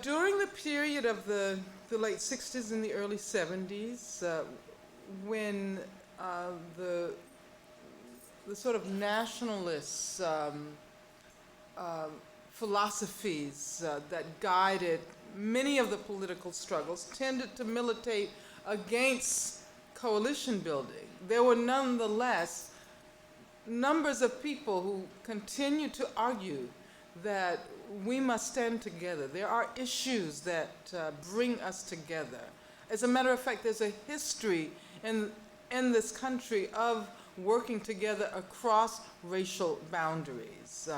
during the period of the late 60s and the early 70s, when the sort of nationalist philosophies that guided many of the political struggles tended to militate against coalition building, there were nonetheless numbers of people who continued to argue that we must stand together. There are issues that bring us together. As a matter of fact, there's a history in this country of working together across racial boundaries.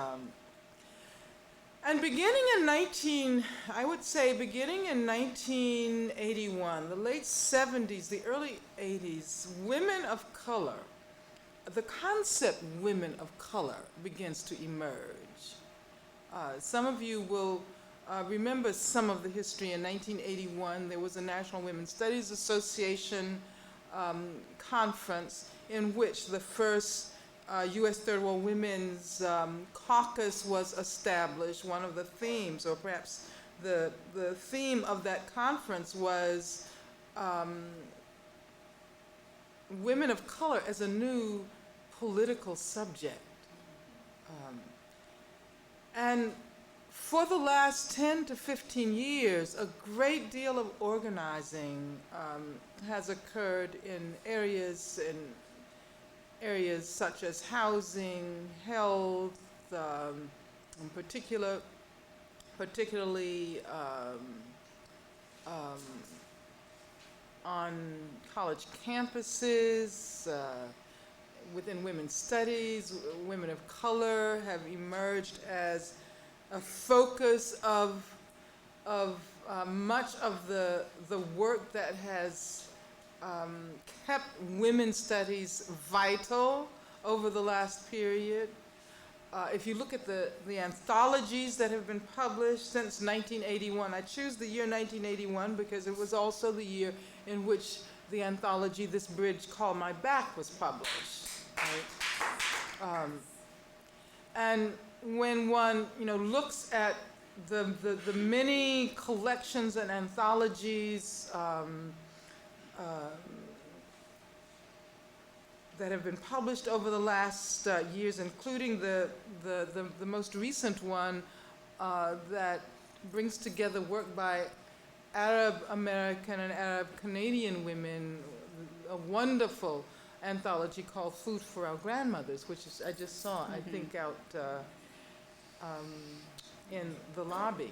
And beginning in beginning in 1981, the late 70s, the early 80s, women of color, the concept women of color begins to emerge. Some of you will remember some of the history. In 1981, there was a National Women's Studies Association conference in which the first U.S. Third World Women's Caucus was established. One of the themes, or perhaps the theme of that conference was women of color as a new political subject. And for the last 10 to 15 years, a great deal of organizing has occurred in areas such as housing, health, in particularly on college campuses, within women's studies. Women of color have emerged as a focus of much of the work that has kept women's studies vital over the last period. If you look at the anthologies that have been published since 1981, I choose the year 1981 because it was also the year in which the anthology This Bridge Called My Back was published. Right? And when one looks at the many collections and anthologies that have been published over the last years, including the most recent one that brings together work by Arab American and Arab Canadian women, a wonderful anthology called Food for Our Grandmothers, which I just saw, I think, out in the lobby.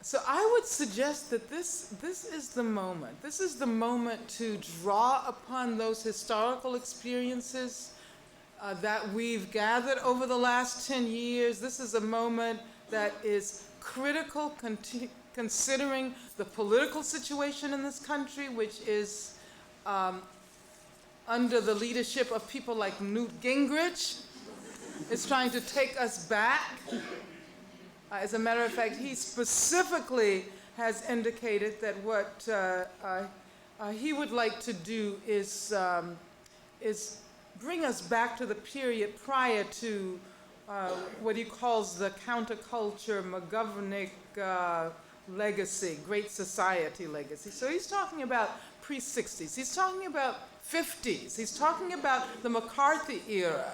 So I would suggest that this is the moment. This is the moment to draw upon those historical experiences that we've gathered over the last 10 years. This is a moment that is critical, considering the political situation in this country, which is under the leadership of people like Newt Gingrich. It's trying to take us back. As a matter of fact, he specifically has indicated that what he would like to do is bring us back to the period prior to what he calls the counterculture McGovernnick legacy, Great Society legacy. So he's talking about pre-60s. He's talking about 50s. He's talking about the McCarthy era.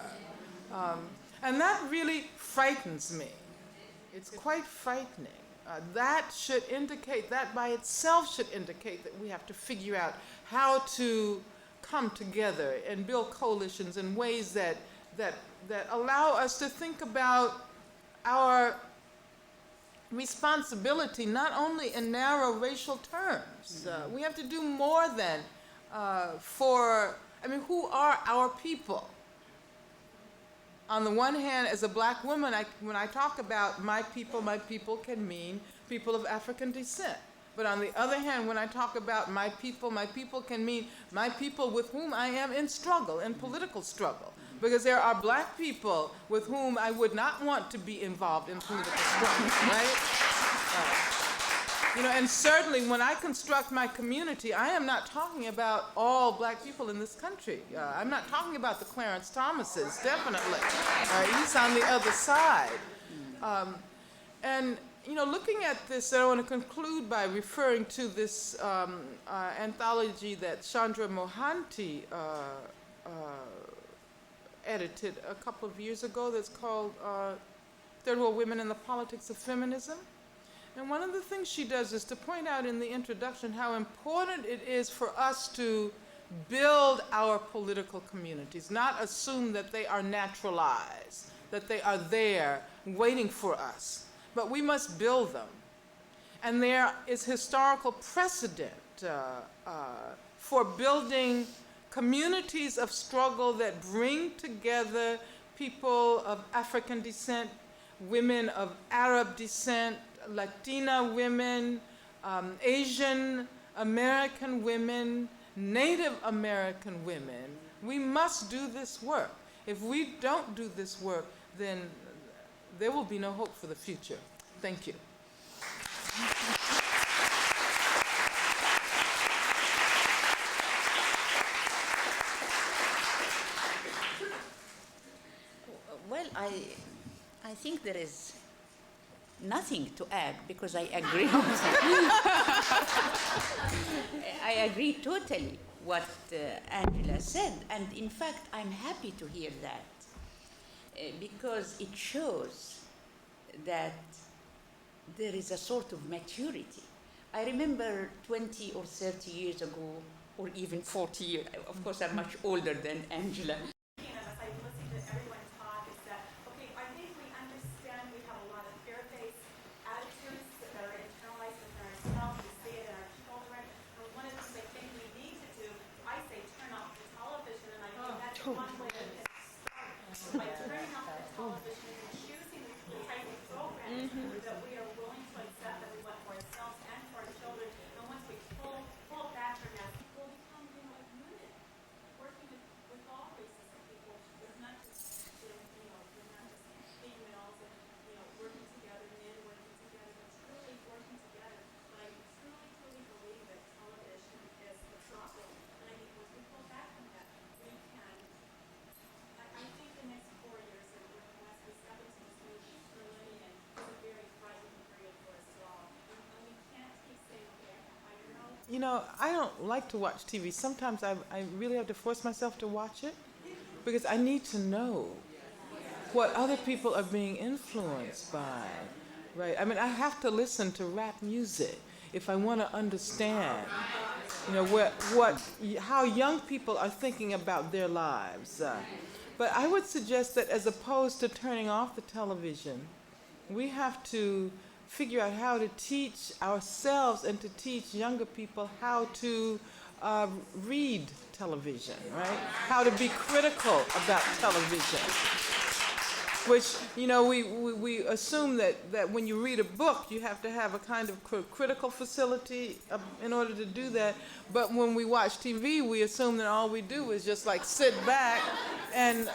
And that really frightens me. It's quite frightening. That by itself should indicate that we have to figure out how to come together and build coalitions in ways that allow us to think about our responsibility not only in narrow racial terms. We have to do more than who are our people? On the one hand, as a black woman, when I talk about my people can mean people of African descent. But on the other hand, when I talk about my people can mean my people with whom I am in struggle, in political struggle. Because there are black people with whom I would not want to be involved in political struggle, right? And certainly when I construct my community, I am not talking about all black people in this country. I'm not talking about the Clarence Thomases, definitely. He's on the other side. Um, and looking at this, I want to conclude by referring to this anthology that Chandra Mohanty uh, edited a couple of years ago that's called Third World Women in the Politics of Feminism. And one of the things she does is to point out in the introduction how important it is for us to build our political communities, not assume that they are naturalized, that they are there waiting for us, but we must build them. And there is historical precedent for building communities of struggle that bring together people of African descent, women of Arab descent, Latina women, Asian American women, Native American women. We must do this work. If we don't do this work, then there will be no hope for the future. Thank you. Well, I think there is nothing to add because I agree. I agree totally what Angela said, and in fact, I'm happy to hear that because it shows that there is a sort of maturity. I remember 20 or 30 years ago, or even 40 years, of course I'm much older than Angela. that we are willing to accept that we want for ourselves and for our children. And once we pull back from that, we'll become like unit, working with all races of people. It's not just we're not just females and working together, men working together, but truly working together. But I truly believe that television is the struggle. And I think once we pull back from that, we can. I think the next 4 years, and as we step into this new millennium, is a very frightening period for us all. And we can't keep saying, okay, I know. I don't like to watch TV. Sometimes I really have to force myself to watch it because I need to know what other people are being influenced by, right? I mean, I have to listen to rap music if I want to understand, how young people are thinking about their lives. But I would suggest that as opposed to turning off the television, we have to figure out how to teach ourselves and to teach younger people how to read television, right? How to be critical about television. Which, we assume that when you read a book, you have to have a kind of critical facility in order to do that. But when we watch TV, we assume that all we do is just like sit back and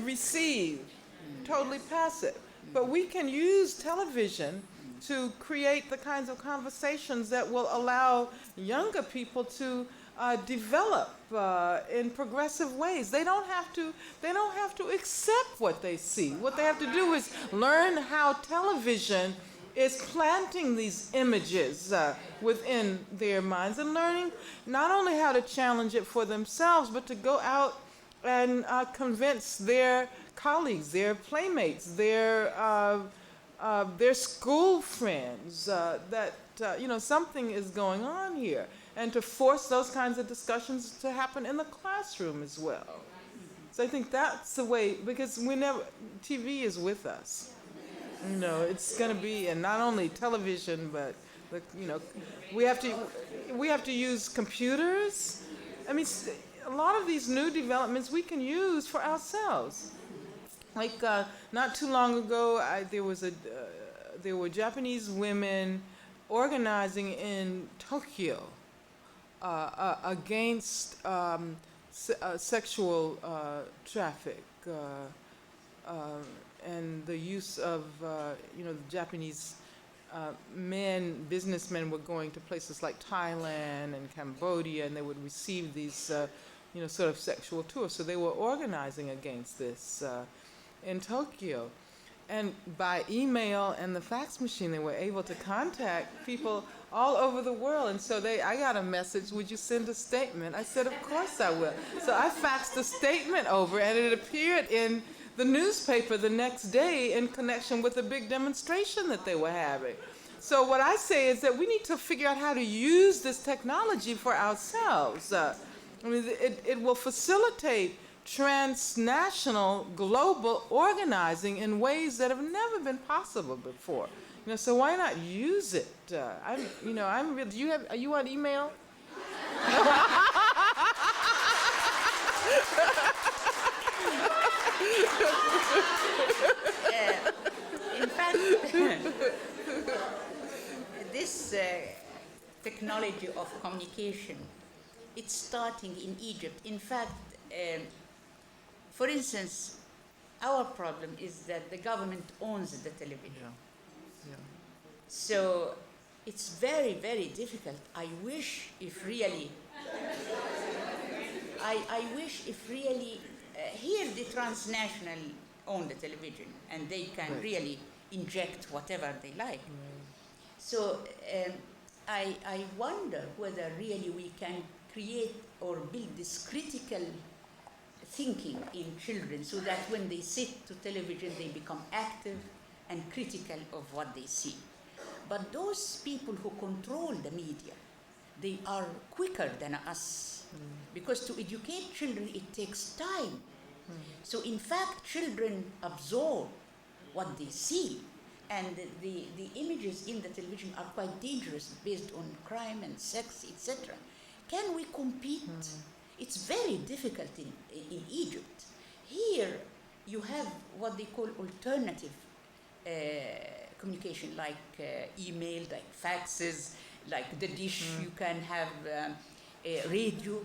receive, totally passive. But we can use television to create the kinds of conversations that will allow younger people to develop in progressive ways. They don't have to accept what they see. What they have to do is learn how television is planting these images within their minds and learning not only how to challenge it for themselves, but to go out and convince their colleagues, their playmates, their school friends that something is going on here, and to force those kinds of discussions to happen in the classroom as well. So I think that's the way, because TV is with us. It's going to be, and not only television, but we have to use computers. I mean, a lot of these new developments we can use for ourselves. Like not too long ago, there were Japanese women organizing in Tokyo against sexual traffic and the use of the Japanese businessmen were going to places like Thailand and Cambodia, and they would receive these sort of sexual tours. So they were organizing against this in Tokyo. And by email and the fax machine, they were able to contact people all over the world. And so I got a message, would you send a statement? I said, of course I will. So I faxed the statement over, and it appeared in the newspaper the next day in connection with a big demonstration that they were having. So what I say is that we need to figure out how to use this technology for ourselves. I mean, it will facilitate transnational, global organizing in ways that have never been possible before. So why not use it? Are you on email? In fact, this technology of communication, it's starting in Egypt. In fact, for instance, our problem is that the government owns the television. Yeah. So it's very, very difficult. I wish if really here the transnational own the television and they can Right. really inject whatever they like. So I wonder whether really we can create or build this critical thinking in children so that when they sit to television they become active and critical of what they see. But those people who control the media, they are quicker than us. Because to educate children it takes time. So in fact children absorb what they see, and the images in the television are quite dangerous based on crime and sex, etc. Can we compete? It's very difficult in Egypt. Here you have what they call alternative communication, like email, like faxes, like the dish. You can have a radio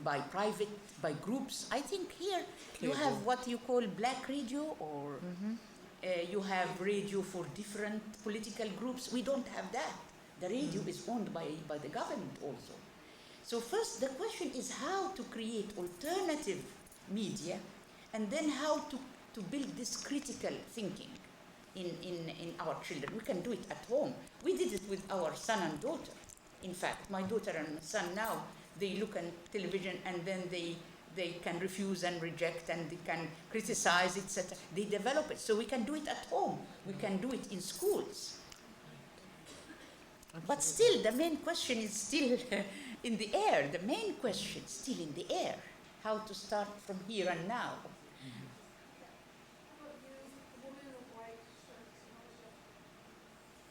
by groups. I think here you have what you call black radio, or you have radio for different political groups. We don't have that. The radio is owned by the government also. So first the question is how to create alternative media, and then how to build this critical thinking in our children. We can do it at home. We did it with our son and daughter. In fact, my daughter and son now, they look at television and then they can refuse and reject, and they can criticize, etc. They develop it. So we can do it at home. We can do it in schools. But still, the main question is still in the air. The main question is still in the air. How to start from here and now.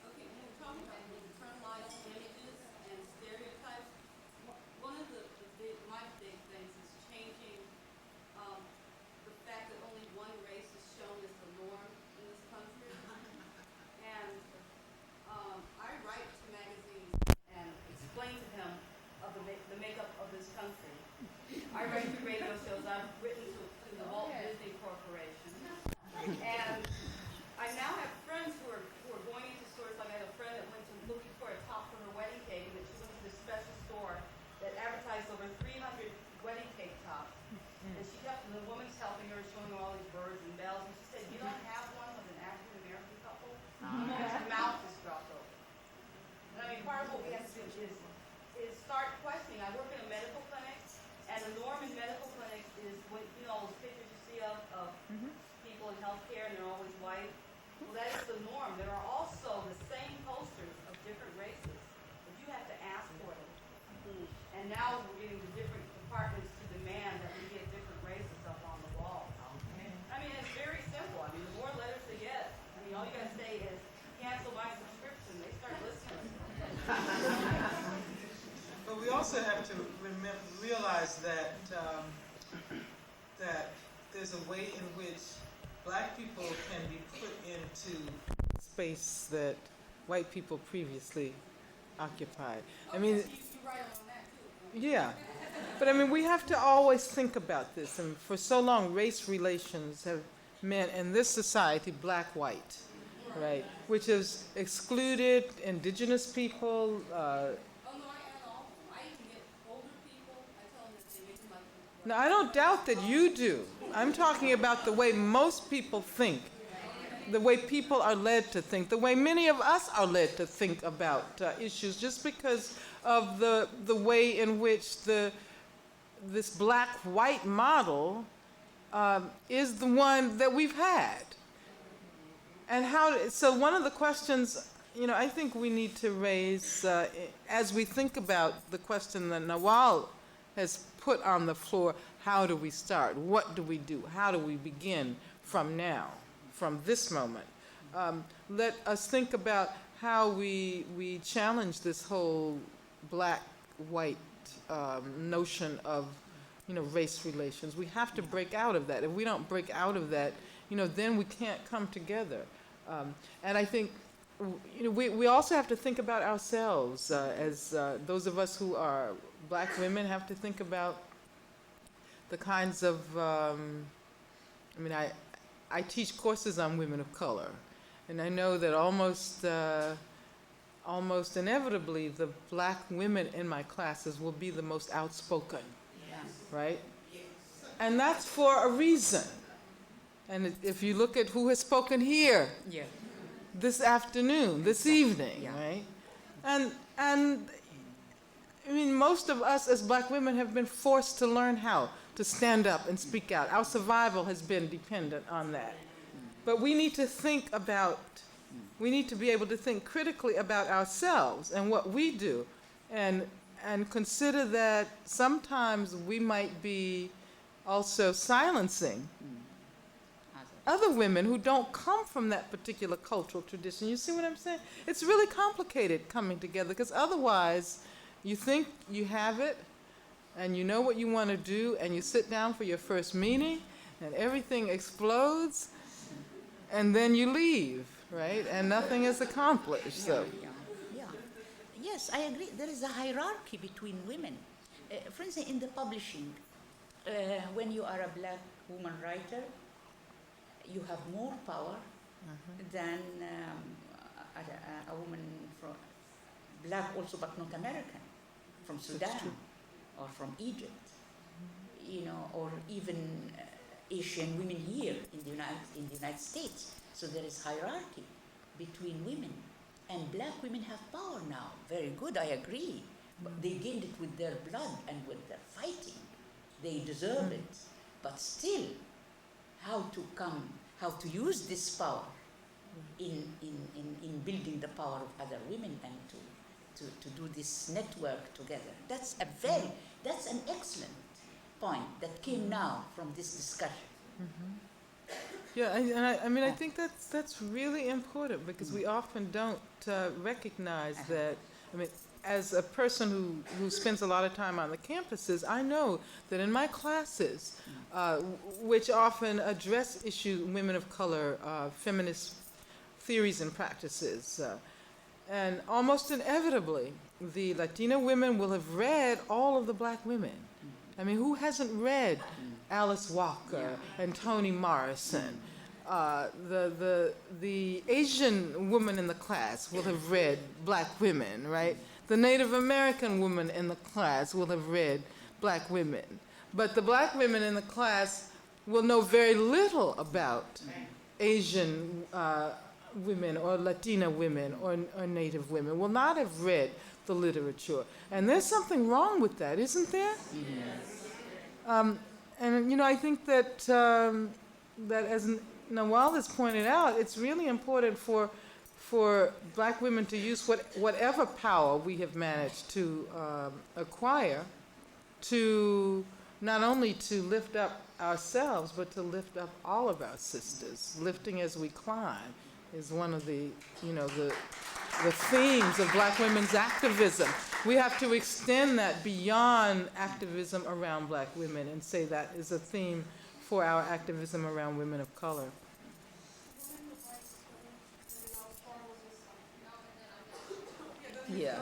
Okay, when we're talking about internalized images and stereotypes, one of my big things is changing the fact that only one race is shown as the norm in this country. And I write to magazines and explain to them of the makeup of this country. I write to radio shows. I've written to the Walt Disney Corporation. And I now have friends who are going into stores. Like I had a friend that went to looking for a top for her wedding cake, and that she went to this special store that advertised over 300 wedding cake tops. And the woman's helping her, showing her all these birds and bells, and she said, "You don't have one with an African American couple?" The woman's mouth just dropped open. And I mean, part of what we have to do is start questioning. I work in a medical clinic, and the norm in medical clinics is when those pictures you see of people in healthcare, and they're always white. Well, that is the norm. There are also the same posters of different races, but you have to ask for them. And now we're getting the different departments to demand that we get different races up on the wall. I mean, it's very simple. I mean, the more letters they get, all you gotta say is cancel my subscription. They start listening. But we also have to realize that that there's a way in which black people can be put into space that white people previously occupied. I mean, You write on that too. yeah. But I mean, we have to always think about this. And for so long, race relations have meant in this society black-white, right? Which has excluded indigenous people. Oh no, I add all. I even get older people. I tell them that they make them like. Now, I don't doubt that you do. I'm talking about the way most people think. the way people are led to think, the way many of us are led to think about issues, just because of the way in which this black-white model is the one that we've had. And so one of the questions, I think we need to raise, as we think about the question that Nawal has put on the floor, how do we start? What do we do? How do we begin from now, from this moment? Let us think about how we challenge this whole black-white notion of, race relations. We have to break out of that. If we don't break out of that, then we can't come together. And I think, we also have to think about ourselves as those of us who are black women have to think about the kinds of, I teach courses on women of color, and I know that almost inevitably the black women in my classes will be the most outspoken, right? And that's for a reason. And if you look at who has spoken here this afternoon, this evening, right? And most of us as black women have been forced to learn how to stand up and speak out. Our survival has been dependent on that. But we need to we need to be able to think critically about ourselves and what we do, and consider that sometimes we might be also silencing other women who don't come from that particular cultural tradition. You see what I'm saying? It's really complicated coming together, because otherwise you think you have it and you know what you want to do, and you sit down for your first meeting and everything explodes, and then you leave, right? And nothing is accomplished. So. Yes, I agree. There is a hierarchy between women. For instance, in the publishing, when you are a black woman writer, you have more power than a woman from black also, but not American, from Sudan or from Egypt, or even Asian women here in the United States. So there is hierarchy between women, and black women have power now. Very good, I agree. But they gained it with their blood and with their fighting. They deserve it. But still, how to use this power in building the power of other women, and to do this network together. That's an excellent point that came now from this discussion. Yeah, I think that's really important, because we often don't recognize that. As a person who spends a lot of time on the campuses, I know that in my classes, which often address women of color, feminist theories and practices, and almost inevitably, the Latina women will have read all of the black women. Who hasn't read Alice Walker and Toni Morrison? The Asian woman in the class will have read black women, right? The Native American woman in the class will have read black women. But the black women in the class will know very little about Asian women or Latina women or Native women, will not have read the literature. And there's something wrong with that, isn't there? Yes. I think that, that as Nawal has pointed out, it's really important for black women to use whatever power we have managed to acquire to not only to lift up ourselves, but to lift up all of our sisters. Lifting as we climb is one of the themes of black women's activism. We have to extend that beyond activism around black women and say that is a theme for our activism around women of color. Yeah.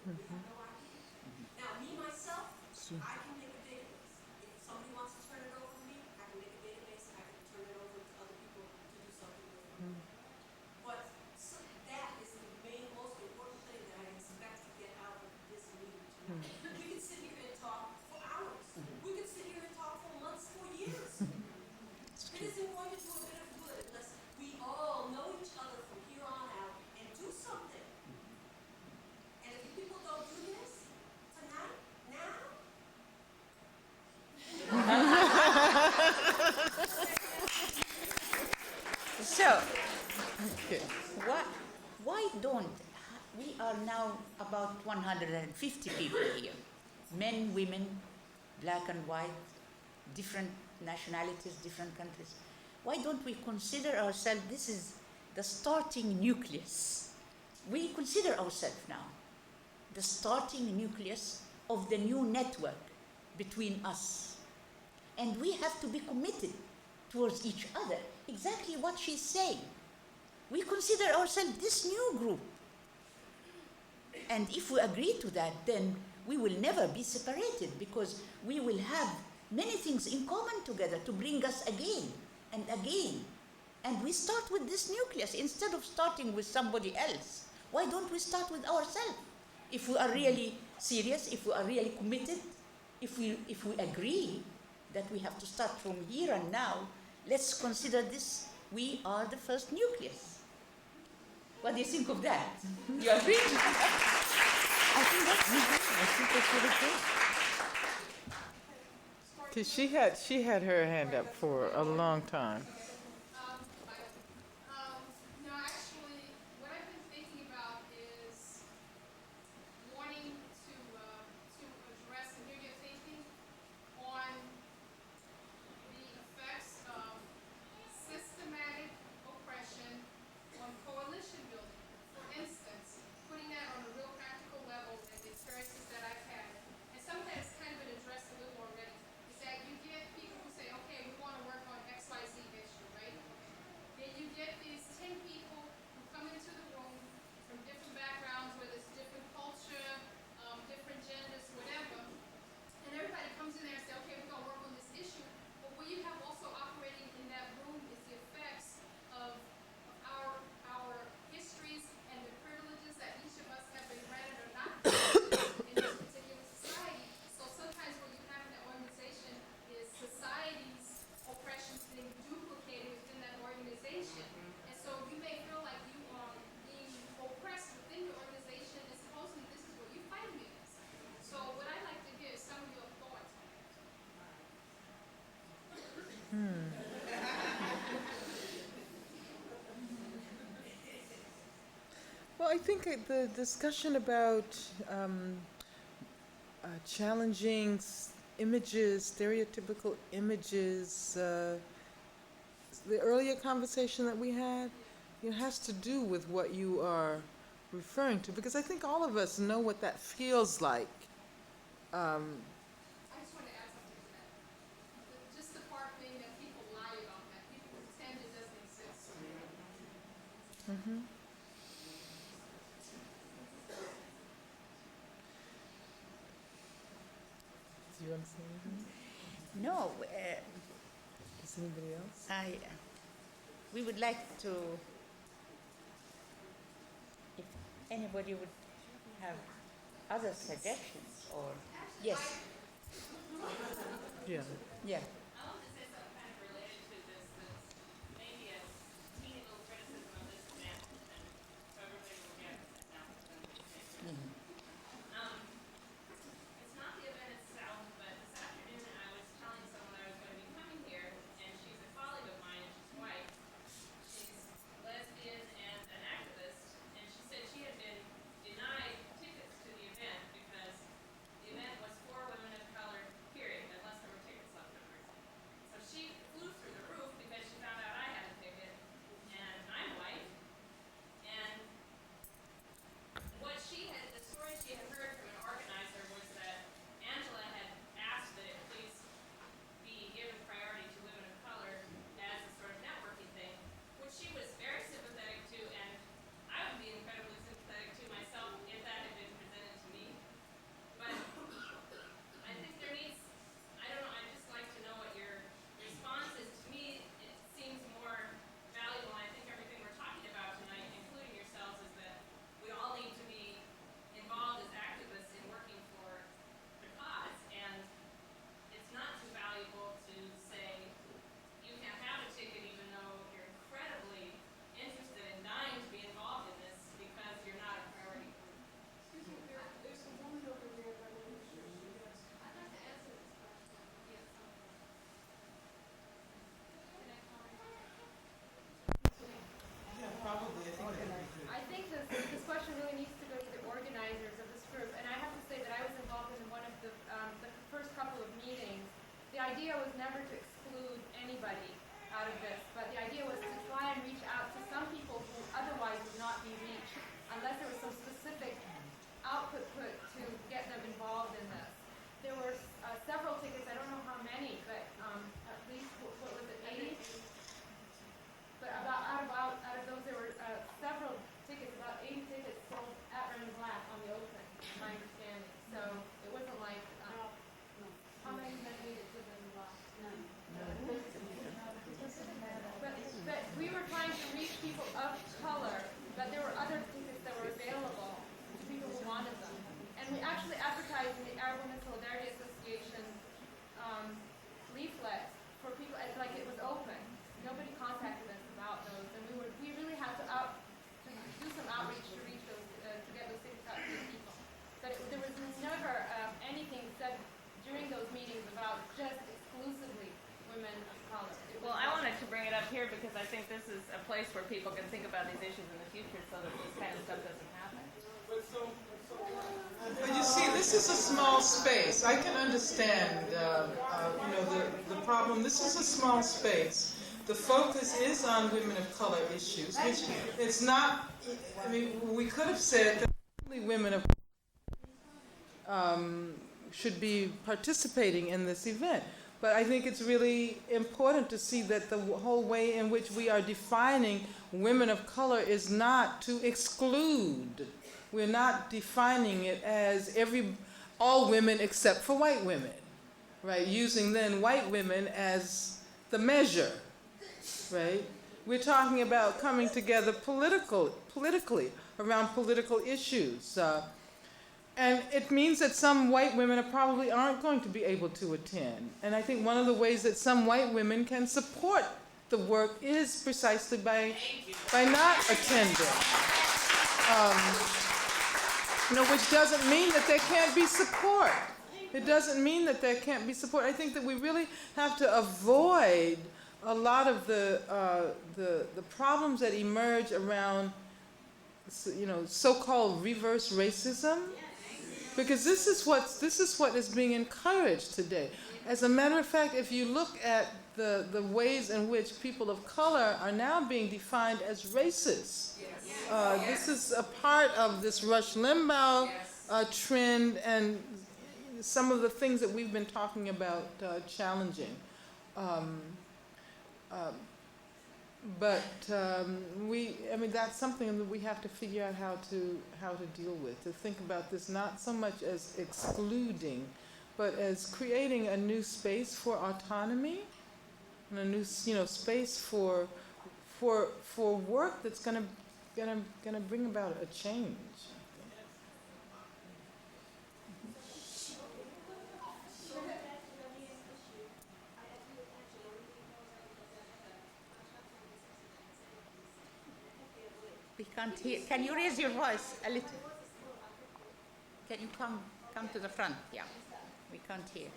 We have no idea. Now, me, myself, I can make a database. If somebody wants to turn it over to me, I can make a database, I can turn it over to other people to do something with it. But that is the main, most important thing that I expect to get out of this meeting tonight. We could sit here and talk for hours. We could sit here and talk for months, for years. It isn't going to do a bit of good unless we all know each other from here on out and do something. And if you people don't do this tonight, now, So, Okay. why, why don't we are now about 150 people here, men, women, black and white, different nationalities, different countries. Why don't we consider ourselves, this is the starting nucleus. We consider ourselves now the starting nucleus of the new network between us. And we have to be committed towards each other. Exactly what she's saying. We consider ourselves this new group. And if we agree to that, then we will never be separated because we will have many things in common together to bring us again and again. And we start with this nucleus instead of starting with somebody else. Why don't we start with ourselves? If we are really serious, if we are really committed, if we agree that we have to start from here and now, let's consider this, we are the first nucleus. What do you think of that? You agree? I think that's really good. Because she had her hand up for a long time. No, actually, what I've been thinking about is wanting to address and hear your thinking on the effects of systematic oppression on coalition building. For instance, putting that on a real practical level and the experiences that I've had, and some of that has kind of been addressed a little already, is that you get people who say, okay, we want to work on XYZ issue, right? Then you get these 10 people who come into the room from different backgrounds, whether it's different culture, different genders, whatever, and everybody comes in there and says, okay, we're going to work on this issue. But what you have also operating in that room is the effects of our histories and the privileges that each of us have been granted or not granted in this particular society. So sometimes what you have in that organization is society's oppressions being duplicated within that organization. And so you may feel like you are being oppressed within your organization, and supposedly this is what you fight against. So what I'd like to hear is some of your thoughts on it. Well, I think the discussion about challenging images, stereotypical images, the earlier conversation that we had, it has to do with what you are referring to, because I think all of us know what that feels like. I just want to add something to that. Just the part being that people lie about that. People pretend it doesn't exist. Do you want to say anything? No, Does anybody else? we would like to, if anybody would have other suggestions or, yes, Yeah. yeah. I want to say something kind of related to this that's maybe a teeny little criticism of this event, and so everybody will get it now. It's not the event itself, but this afternoon I was telling someone I was going to be coming here, and she's a colleague of mine, and she's white. She's lesbian and an activist, and she said she had been denied tickets to the event because the event was for women of color, period, unless there were tickets left over. my understanding. So it wasn't like, how many men made it to the law? But we were trying to reach people of color, but there were other tickets that were available to people who wanted them. And we actually advertised in the Arab Women's Solidarity Association leaflet for people, like it was open. Nobody contacted us about those, and we really had to do some outreach to reach those, to get those tickets out to the people. But there was never anything said during those meetings about just exclusively women of color. Well, I wanted to bring it up here because I think this is a place where people can think about these issues in the future so that this kind of stuff doesn't happen. But you see, this is a small space. I can understand, the problem. This is a small space. The focus is on women of color issues, which it's not. I mean, we could have said that only women of should be participating in this event. But I think it's really important to see that the whole way in which we are defining women of color is not to exclude. We're not defining it as all women except for white women, right? Using then white women as the measure, right? We're talking about coming together politically around political issues. And it means that some white women probably aren't going to be able to attend. And I think one of the ways that some white women can support the work is precisely by not attending. Which doesn't mean that there can't be support. It doesn't mean that there can't be support. I think that we really have to avoid a lot of the problems that emerge around, so-called reverse racism. Because this is what is being encouraged today. As a matter of fact, if you look at the ways in which people of color are now being defined as racist, this is a part of this Rush Limbaugh trend and some of the things that we've been talking about challenging. That's something that we have to figure out how to deal with, to think about this not so much as excluding, but as creating a new space for autonomy and a new, space for work that's gonna bring about a change. We can't hear. Can you raise your voice a little? Can you come to the front? Yeah, we can't hear.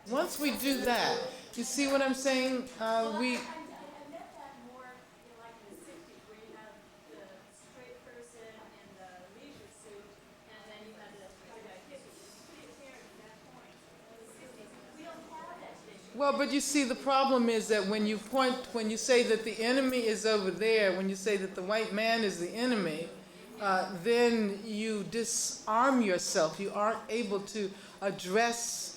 Once we do that, you see what I'm saying? I met that more like in the 60s, where you have the straight person in the leisure suit, and then you have the other guy kissing. It's pretty apparent at that point. In the 60s, we don't have that today. Well, but you see, the problem is that when you say that the enemy is over there, when you say that the white man is the enemy, then you disarm yourself. You aren't able to address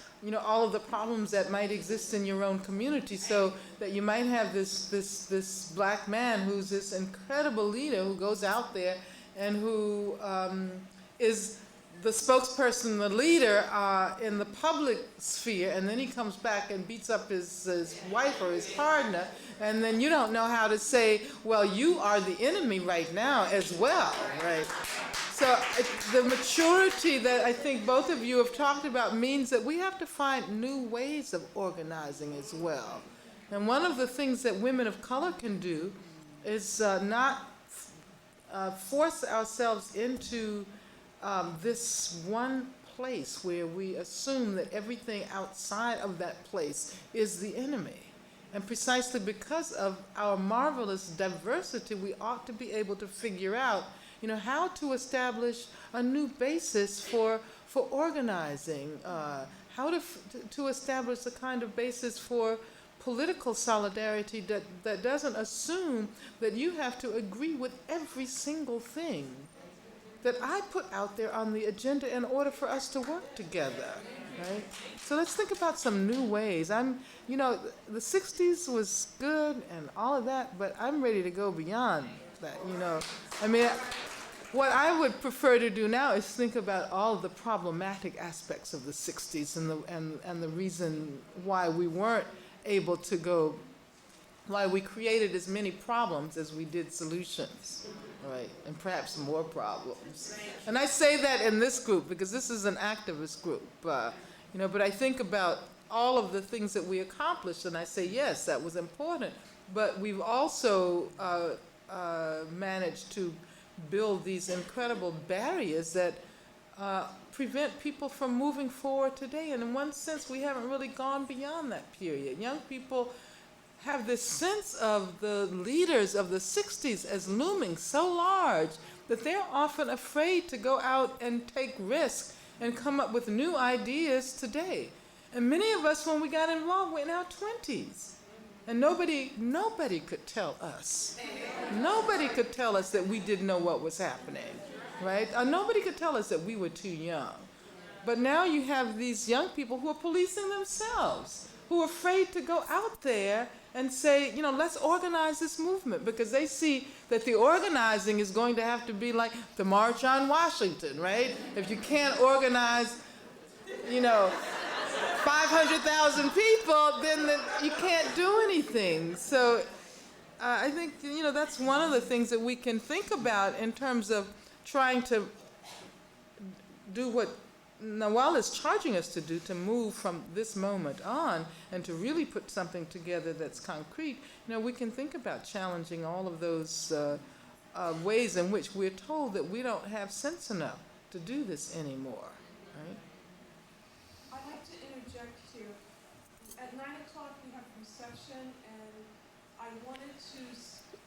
all of the problems that might exist in your own community, so that you might have this black man who's this incredible leader who goes out there and who is the spokesperson, the leader in the public sphere, and then he comes back and beats up his wife or his partner, and then you don't know how to say, well, you are the enemy right now as well, right? So the maturity that I think both of you have talked about means that we have to find new ways of organizing as well. And one of the things that women of color can do is not force ourselves into this one place where we assume that everything outside of that place is the enemy. And precisely because of our marvelous diversity, we ought to be able to figure out how to establish a new basis for for organizing, how to establish the kind of basis for political solidarity that doesn't assume that you have to agree with every single thing that I put out there on the agenda in order for us to work together, right? So let's think about some new ways. The 60s was good and all of that, but I'm ready to go beyond that, I mean, what I would prefer to do now is think about all of the problematic aspects of the 60s and the reason why we weren't able to go, why we created as many problems as we did solutions, right? And perhaps more problems. And I say that in this group because this is an activist group, but I think about all of the things that we accomplished and I say, yes, that was important, but we've also managed to build these incredible barriers that prevent people from moving forward today. And in one sense, we haven't really gone beyond that period. Young people have this sense of the leaders of the 60s as looming so large that they're often afraid to go out and take risks and come up with new ideas today. And many of us, when we got involved, were in our 20s. And nobody could tell us. Nobody could tell us that we didn't know what was happening, right? Nobody could tell us that we were too young. But now you have these young people who are policing themselves, who are afraid to go out there and say, let's organize this movement, because they see that the organizing is going to have to be like the March on Washington, right? If you can't organize, 500,000 people, then you can't do anything. So I think, that's one of the things that we can think about in terms of trying to do what Nawal is charging us to do, to move from this moment on and to really put something together that's concrete. We can think about challenging all of those ways in which we're told that we don't have sense enough to do this anymore, right? I'd like to interject here. At 9 o'clock we have reception, and I wanted to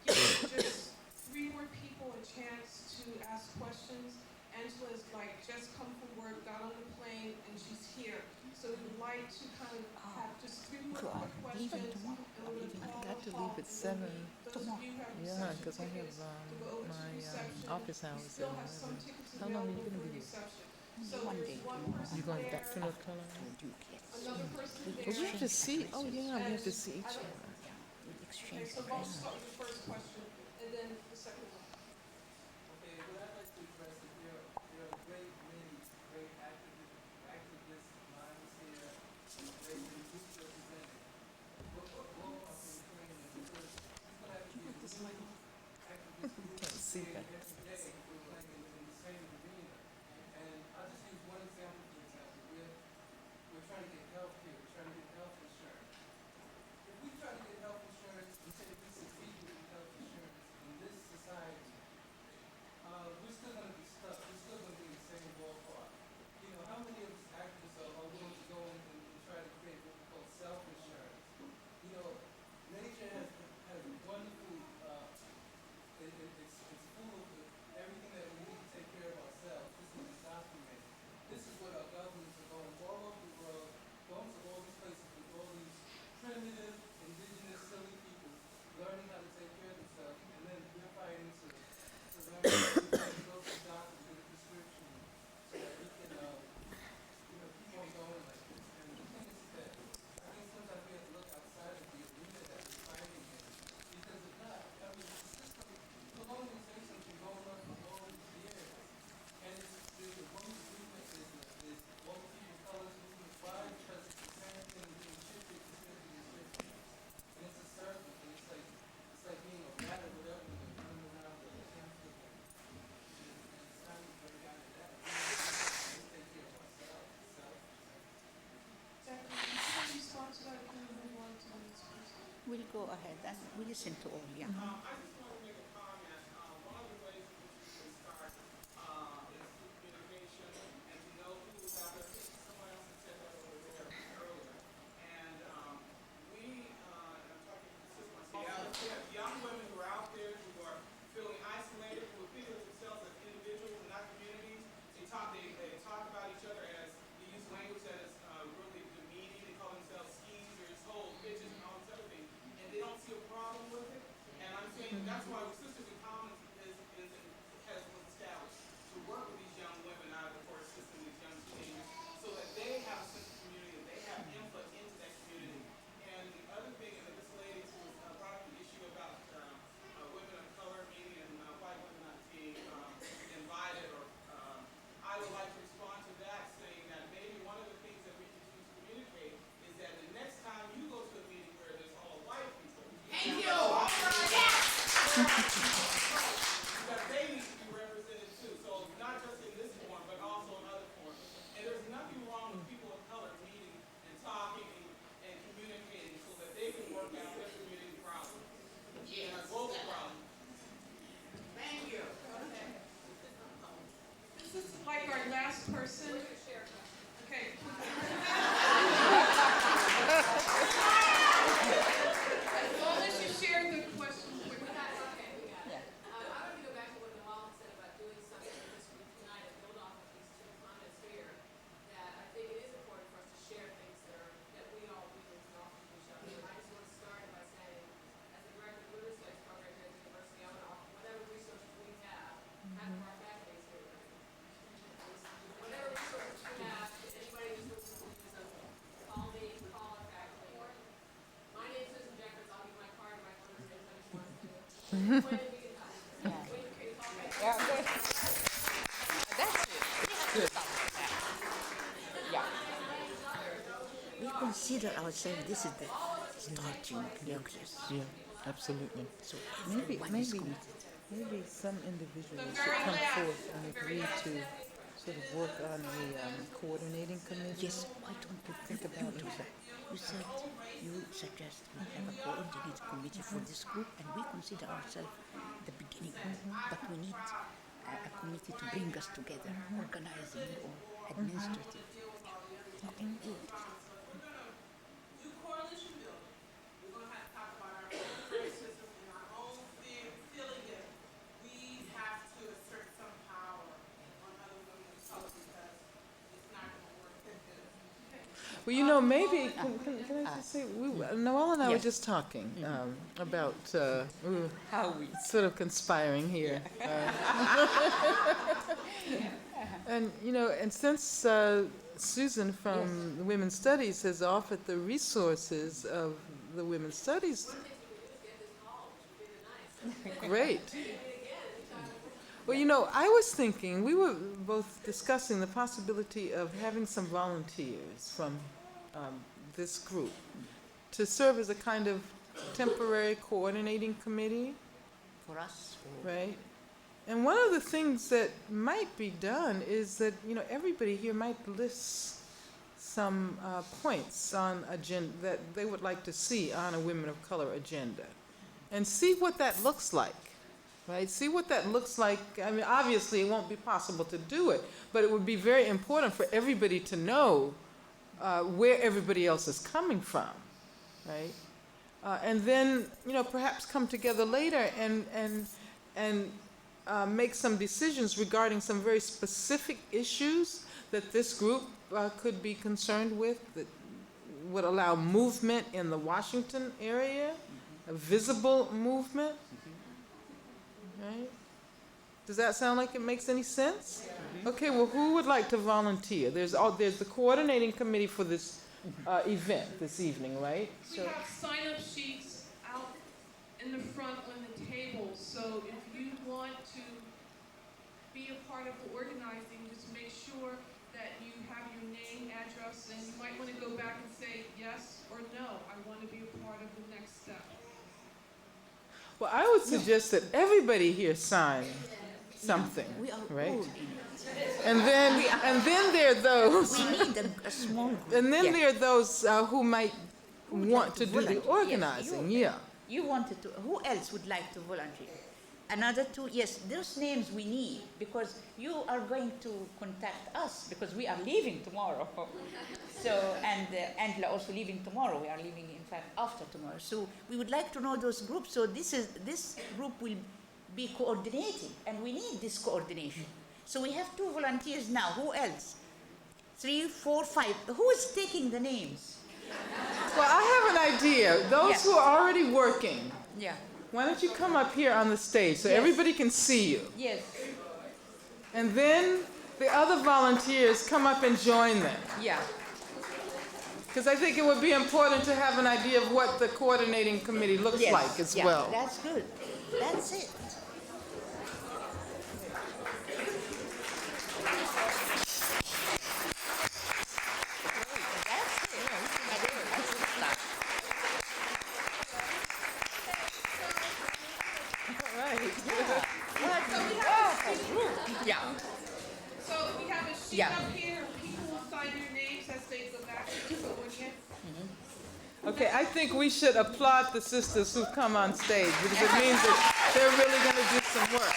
give just 3 more people a chance to ask questions. Angela's just come from work, got on the plane, and she's here. So we would like to kind of have just 3 more quick questions. I got to leave at 7. Yeah, because I have my office hours. How long are you going to be here? So there's one person You going there, back to North Carolina? another person Well, there. we have to see. Oh, yeah, we have to see each other. Okay, so I'll start with the first question, and then the second one. Okay, what I'd like to address is there are great many great activist minds here, and great many groups represented. What role are we playing in? Because we still have to be activist groups Can't see that. every day. We're playing in the same arena. And I'll just use one example, for example. We're trying to get health care. We're trying to get health insurance. If we try to get health insurance, we say we succeed with health insurance in this society, we're still going to be stuck. We're still going to be in the same ballpark. How many of us activists are willing to go in and try to create what we call self-insurance? Nature has wonderful, it's full of everything that we need to take care of ourselves. This is documented. This is what our governments are going all over the world, going to all these places with all these primitive, indigenous, silly people, learning how to take care of themselves, and then we're fighting to learn how to go to the doctor with a prescription so that we can, keep on going like this. And the thing is that I think sometimes we have to look outside of the arena that we're fighting in, because if not, the system, colonialization has been going on for all these years, and the women's movement is all the people of color's movement. Why? Because it's the same thing being shifted and shifted and shifted. And it's a circle, and it's like being a rat or whatever, and running around with a hamster wheel. And it's time to break out of that. Let's take care of ourselves. Jackie, before you respond to that, can we move on to the next person? We'll go ahead and we listen to all, yeah. I just want to make a comment. One of the ways in which we can start is through communication and to know who is out there. I think someone else had said that over there earlier. And I'm talking to myself. We have young women who are out there who are feeling isolated, who feel themselves as individuals and not communities. They talk about each other last person. Okay. As long as you share the question quickly. Yeah. I want to go back to what Nawal said about doing something with this group tonight and build off of these two comments here. That I think it is important for us to share things that we all do and can offer to each other. And I just want to start by saying, as the director of the Women's Studies program here at the university, I want to offer whatever resources we have of our faculty here. Whatever resources we have, anybody who's listening to this, call me, call our faculty. My name's Susan Jeffers. I'll give my card to my phone if anybody wants to. When we can help. Yeah. When you can call me. Yeah, good. That's it. Yeah. We consider ourselves, this is the starting nucleus. Yeah, absolutely. So Maybe, everyone is maybe, committed. maybe some individuals The should very come last, forth and the very agree last to sort of work on a coordinating committee. Yes, why don't you think about do that? You said you suggest we have a coordinated committee for this group, and we consider ourselves the beginning, but we need a committee to bring us together, organizing or administrative. Okay, good. Do coalition building. We're going to have to talk about our own racism and our own feeling that we have to assert some power on other women of color because it's not going to work that good. Well, you know, maybe, can I just say, Nawal and I were Yes. just talking about, we were How we sort of conspiring here. And, you know, and since Susan from the Women's Studies has offered the resources of the Women's Studies, great. Well, you know, I was thinking, we were both discussing the possibility of having some volunteers from this group to serve as a kind of temporary coordinating committee, for us. Or right? And one of the things that might be done is that, you know, everybody here might list some points on agenda that they would like to see on a Women of Color agenda and see what that looks like. Right? See what that looks like. I mean, obviously, it won't be possible to do it, but it would be very important for everybody to know where everybody else is coming from, right? And then, you know, perhaps come together later and make some decisions regarding some very specific issues that this group could be concerned with, that would allow movement in the Washington area, a visible movement. Right? Does that sound like it makes any sense? Okay, well, who would like to volunteer? There's the coordinating committee for this event this evening, right? We have sign-up sheets out in the front on the table, so if you want to be a part of the organizing, just make sure that you have your name, address, and you might want to go back and say yes or no, I want to be a part of the next step. Well, I would suggest that everybody here sign something, we are right? all in it. And then there are those, We need a small group. and then Yeah. there are those who might Who would want like to do volunteer? the organizing. Yes, Yeah. You wanted to, who else would like to volunteer? Another two, yes, those names we need, because you are going to contact us, because we are leaving tomorrow. So, and Angela also leaving tomorrow, we are leaving in fact after tomorrow. So we would like to know those groups, so this group will be coordinating, and we need this coordination. So we have 2 volunteers now, who else? 3, 4, 5, who is taking the names? Well, I have an idea. Those Yeah. who are already working, Yeah, why don't you come up here on the stage so Yes. everybody can see you? yes, And then the other volunteers come up and join them. yeah. Because I think it would be important to have an idea of what the coordinating committee looks Yes, like as yeah, well. That's good. That's it. Right. Yeah. So we have a sheet Yeah. up here, people will sign their names as they go back to the audience. Okay, I think we should applaud the sisters who've come on stage because it means that they're really going to do some work.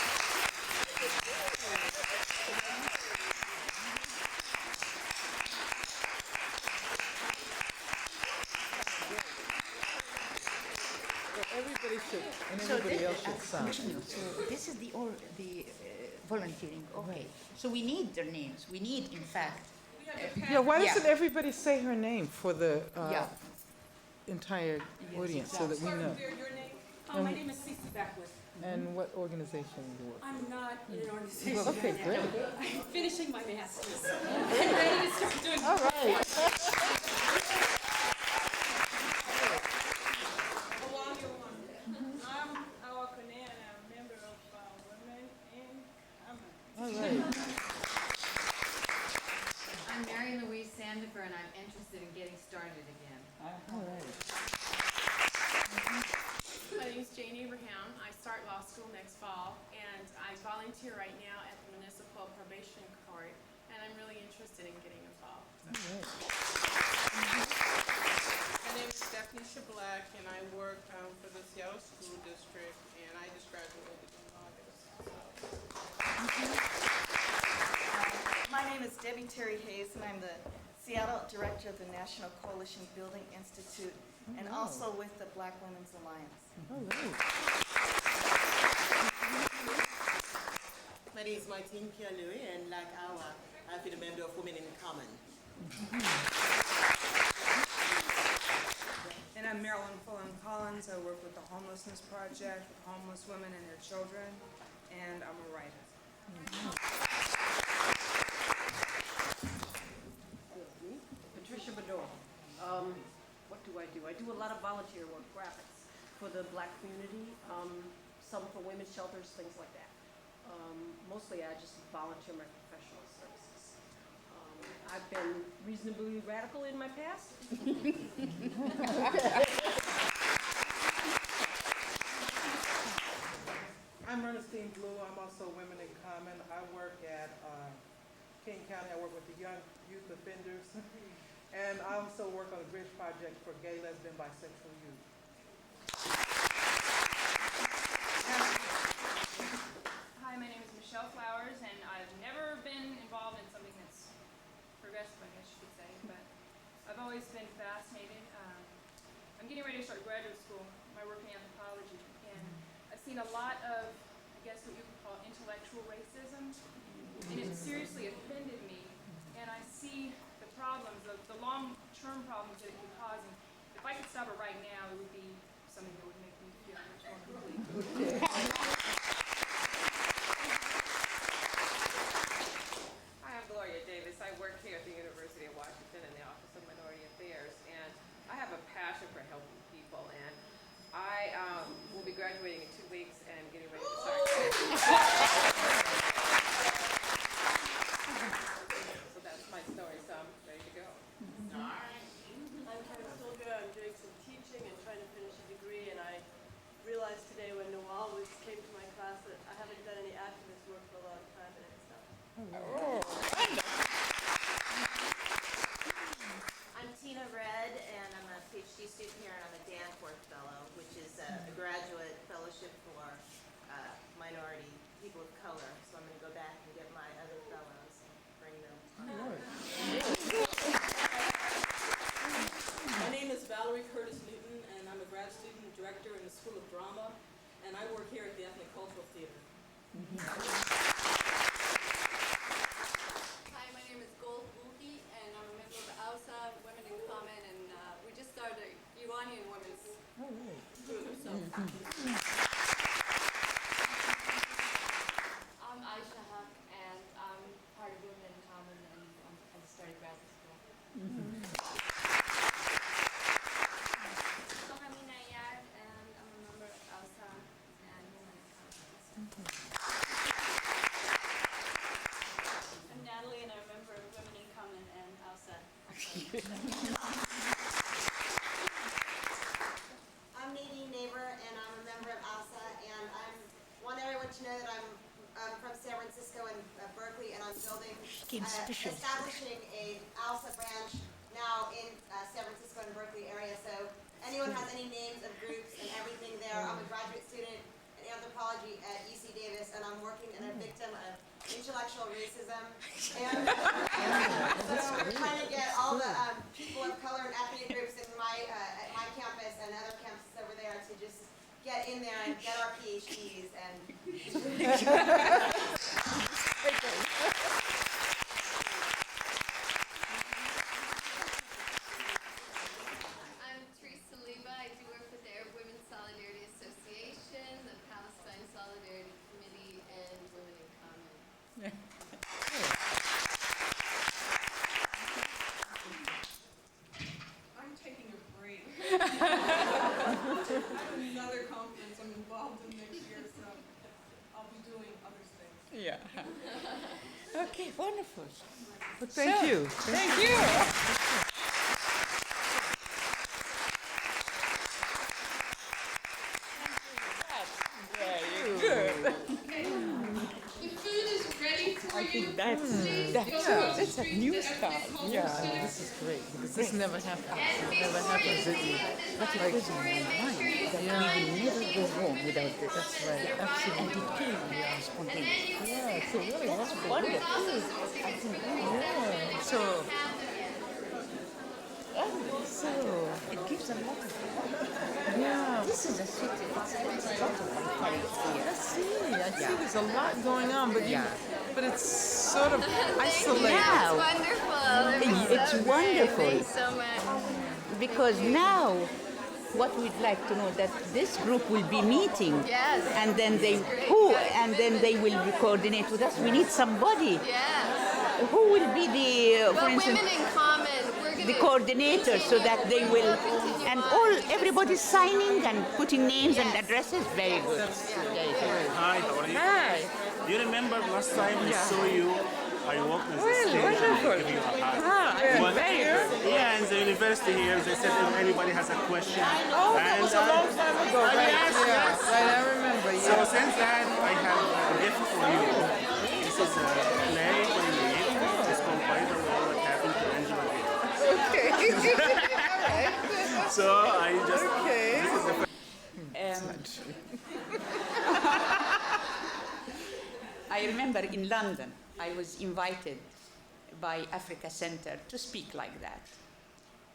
should, and So everybody thi- else should sign. So this is the volunteering. Okay. So we need their names. We need, in fact. Yeah, why Yeah. doesn't everybody say her name for the Yeah. entire audience so that we know? Your name? My name is Cece Beckwith. And what organization you work? I'm not in an organization Okay, right great. now. I'm finishing my master's. I'm ready to start doing. All right. I'm Awa Kone, and I'm a member of Women in Common. All right. I'm Mary Louise Sandifer, and I'm interested in getting started again. All right. My name is Jane Abraham. I start law school next fall, and I volunteer right now at the Municipal Probation Court, and I'm really interested in getting involved. My name is Stephanie Shablack, and I work for the Seattle School District, and I just graduated in August. My name is Debbie Terry Hayes, and I'm the Seattle Director of the National Coalition Building Institute, and also with the Black Women's Alliance. All right. My name is Martine Kianui, and like Awa, I've been a member of Women in Common. And I'm Marilyn Fulham Collins. I work with the Homelessness Project, with homeless women and their children, and I'm a writer. Patricia Bedore. What do? I do a lot of volunteer work, graphics, for the Black community, some for women's shelters, things like that. Mostly I just volunteer my professional services. I've been reasonably radical in my past. I'm Ernestine Blue. I'm also Women in Common. I work at King County. I work with the young youth offenders. And I also work on a bridge project for gay, lesbian, bisexual youth. Hi, my name is Michelle Flowers, and I've never been involved in something that's progressive, I guess you could say, but I've always been fascinated. I'm getting ready to start graduate school, my work in anthropology, and I've seen a lot of, I guess what you could call intellectual racism, and it seriously offended me, and I see the problems, the long-term problems that it can cause, and if I could stop it right now, it would be something that would make me feel much more complete. Hi, I'm Gloria Davis. I work here at the University of Washington in the Office of Minority Affairs, and I have a passion for helping people, and I will be graduating in 2 weeks and getting ready to start. So that's my story, so I'm ready to go. I'm Karen Stilger. I'm doing some teaching and trying to finish a degree, and I realized today when Nawal came to my class that I haven't done any activist work for a long time, and it's not. I'm Tina Red, and I'm a PhD student here, and I'm a Danforth Fellow, which is a graduate fellowship for minority people of color. So I'm going to go back and get my other fellows and bring them. My name is Valerie Curtis Newton, and I'm a grad student director in the School of Drama, and I work here at the Ethnic Cultural Theater. Hi, my name is Gold Buki, and I'm a member of AUSA, Women in Common, and we just started a Iranian women's group. So. I'm Aisha Haq, and I'm part of Women in Common, and I just started graduate school. I'm Amina Ayad, and I'm a member of AUSA and Women in Common. I'm Natalie, and I'm a member of Women in Common and AUSA. I'm Nadine Neighbor, and I'm a member of ALSA, and I want everyone to know that I'm from San Francisco and Berkeley, and I'm building, establishing a ALSA branch now in San Francisco and Berkeley area. So anyone has any names of groups and everything there. I'm a graduate student in anthropology at UC Davis, and I'm working in a victim of intellectual racism. And so we're trying to get all the people of color and ethnic groups in my at my campus and other campuses over there to just get in there and get our PhDs and I'm Teresa Leva. I do work with the Arab Women's Solidarity Association, the Palestine Solidarity Committee, and Women in Common. I'm taking a break. I have another conference I'm involved in next year, so I'll be doing other things. Yeah. Okay, wonderful. But thank you. Thank you. Very good. The food is ready for I you. think that's Please that's go a, to the that's a streets new that style. everybody's Yeah, hosted. this is great because this never happens. And It never before you happens, leave it? at this But it time, was in my make mind sure you that Yeah. we will never go home without this. That's right, And absolutely. it came spontaneously. Yeah, so really That's wonderful. wonderful. I think, Yeah. So, it gives a lot of yeah. This is a city. It's a lot of vitality. I see there's a lot going on, but Yeah. but it's sort of isolated. Yeah. It's wonderful. It's wonderful. Thanks so much. Because now what we'd like to know that this group will be meeting Yes. and then they will coordinate with us. We need somebody. Yeah. Who will be the for But instance Women in Common, we're going the coordinator so that they will and all everybody's signing and putting names and addresses. Very good. Very good. Hi, how are you? Hi. Do you remember last time I saw you? I walked on the Well, stage wonderful. and gave you a hug. Ah, very good. Yeah, in the university here, they said if anybody has a question. Oh, that was a long time ago, right? Yes, Yeah, yes. right, I remember, So yeah. since that, I have a gift for you. This is a play for you. It's called By the Way, What Happened to Angela Davis. Okay. All right. So I just, Okay. this is the I remember in London, I was invited by Africa Center to speak like that.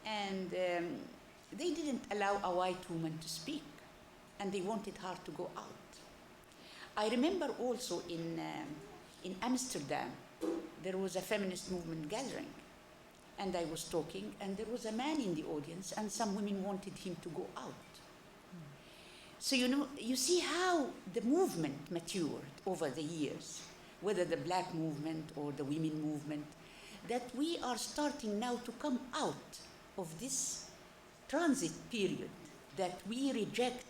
And they didn't allow a white woman to speak, and they wanted her to go out. I remember also in Amsterdam, there was a feminist movement gathering, and I was talking, and there was a man in the audience, and some women wanted him to go out. So you see how the movement matured over the years, whether the black movement or the women movement, that we are starting now to come out of this transit period, that we reject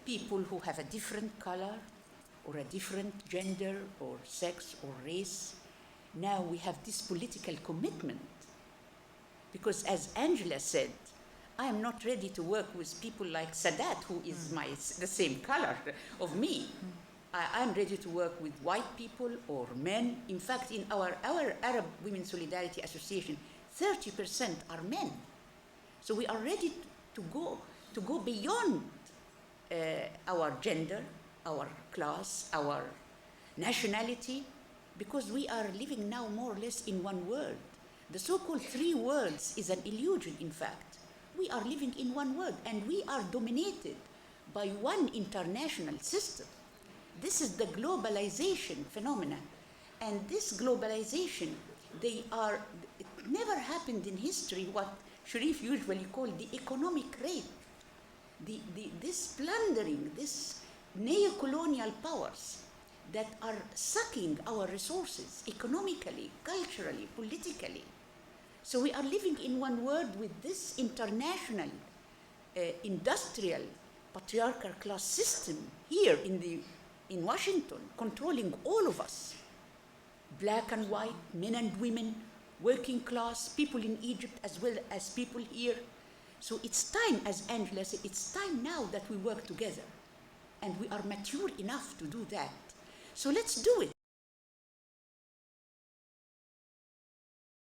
people who have a different color or a different gender or sex or race. Now we have this political commitment. Because as Angela said, I am not ready to work with people like Sadat, who is the same color of me. I'm ready to work with white people or men. In fact, in our Arab Women's Solidarity Association, 30% are men. So we are ready to go beyond our gender, our class, our nationality, because we are living now more or less in one world. The so-called three worlds is an illusion, in fact. We are living in one world, and we are dominated by one international system. This is the globalization phenomenon. And this globalization, it never happened in history, what Sharif usually called the economic rape. This plundering, this neo-colonial powers that are sucking our resources economically, culturally, politically. So we are living in one world with this international industrial patriarchal class system here in Washington, controlling all of us, black and white, men and women, working class, people in Egypt as well as people here. So it's time, as Angela said, it's time now that we work together. And we are mature enough to do that. So let's do it.